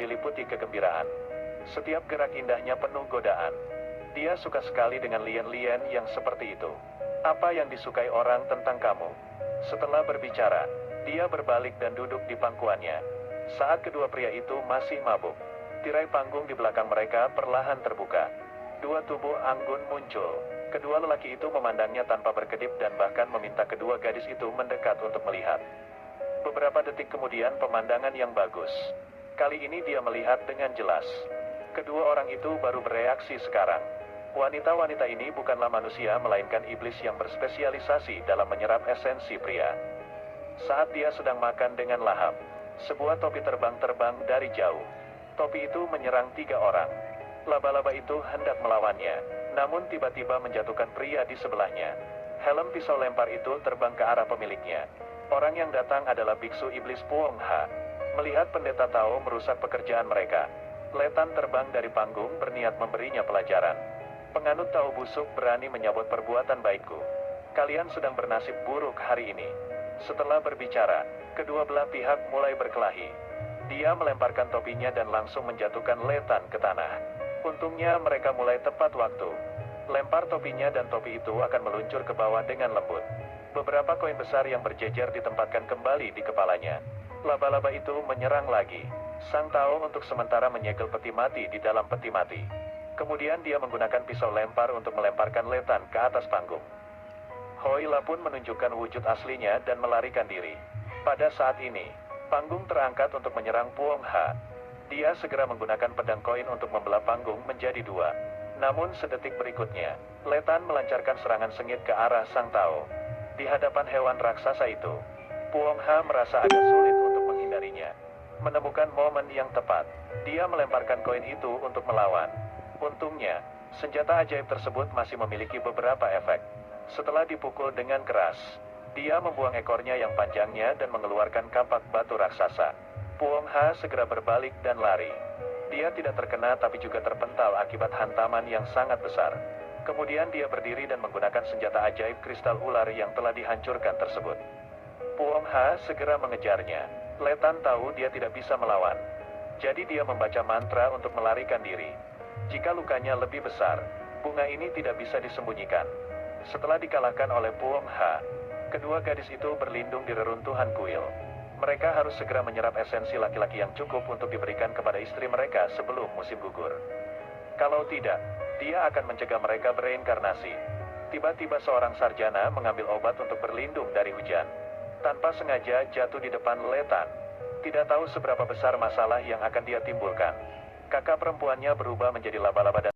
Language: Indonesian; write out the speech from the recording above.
diliputi kegembiraan. Setiap gerak indahnya penuh godaan. Dia suka sekali dengan Lian-Lian yang seperti itu. Apa yang disukai orang tentang kamu? Setelah berbicara, dia berbalik dan duduk di pangkuannya. Saat kedua pria itu masih mabuk, tirai panggung di belakang mereka perlahan terbuka. Dua tubuh anggun muncul. Kedua lelaki itu memandangnya tanpa berkedip dan bahkan meminta kedua gadis itu mendekat untuk melihat. Beberapa detik kemudian pemandangan yang bagus. Kali ini dia melihat dengan jelas. Kedua orang itu baru bereaksi sekarang. Wanita-wanita ini bukanlah manusia melainkan iblis yang berspesialisasi dalam menyerap esensi pria. Saat dia sedang makan dengan lahap, sebuah topi terbang dari jauh. Topi itu menyerang 3 orang. Laba-laba itu hendak melawannya, namun tiba-tiba menjatuhkan pria di sebelahnya. Helm pisau lempar itu terbang ke arah pemiliknya. Orang yang datang adalah biksu iblis Puong Ha. Melihat pendeta Tao merusak pekerjaan mereka, Letan terbang dari panggung berniat memberinya pelajaran. Penganut Tao busuk berani menyabot perbuatan baikku. Kalian sedang bernasib buruk hari ini. Setelah berbicara, kedua belah pihak mulai berkelahi. Dia melemparkan topinya dan langsung menjatuhkan Letan ke tanah. Untungnya mereka mulai tepat waktu. Lempar topinya dan topi itu akan meluncur ke bawah dengan lembut. Beberapa koin besar yang berjejer ditempatkan kembali di kepalanya. Laba-laba itu menyerang lagi. Sang Tao untuk sementara menyegel peti mati di dalam peti mati. Kemudian dia menggunakan pisau lempar untuk melemparkan Letan ke atas panggung. Hoila pun menunjukkan wujud aslinya dan melarikan diri. Pada saat ini, panggung terangkat untuk menyerang Puong Ha. Dia segera menggunakan pedang koin untuk membelah panggung menjadi 2. Namun sedetik berikutnya, Letan melancarkan serangan sengit ke arah Sang Tao. Di hadapan hewan raksasa itu, Puong Ha merasa agak sulit untuk menghindarinya. Menemukan momen yang tepat, dia melemparkan koin itu untuk melawan. Untungnya, senjata ajaib tersebut masih memiliki beberapa efek. Setelah dipukul dengan keras, dia membuang ekornya yang panjangnya dan mengeluarkan kapak batu raksasa. Puong Ha segera berbalik dan lari. Dia tidak terkena tapi juga terpental akibat hantaman yang sangat besar. Kemudian dia berdiri dan menggunakan senjata ajaib kristal ular yang telah dihancurkan tersebut. Puong Ha segera mengejarnya. Letan tahu dia tidak bisa melawan. Jadi dia membaca mantra untuk melarikan diri. Jika lukanya lebih besar, bunga ini tidak bisa disembunyikan. Setelah dikalahkan oleh Puong Ha, kedua gadis itu berlindung di reruntuhan kuil. Mereka harus segera menyerap esensi laki-laki yang cukup untuk diberikan kepada istri mereka sebelum musim gugur. Kalau tidak, dia akan mencegah mereka bereinkarnasi. Tiba-tiba seorang sarjana mengambil obat untuk berlindung dari hujan. Tanpa sengaja jatuh di depan Letan. Tidak tahu seberapa besar masalah yang akan dia timbulkan. Kakak perempuannya berubah menjadi laba-laba dan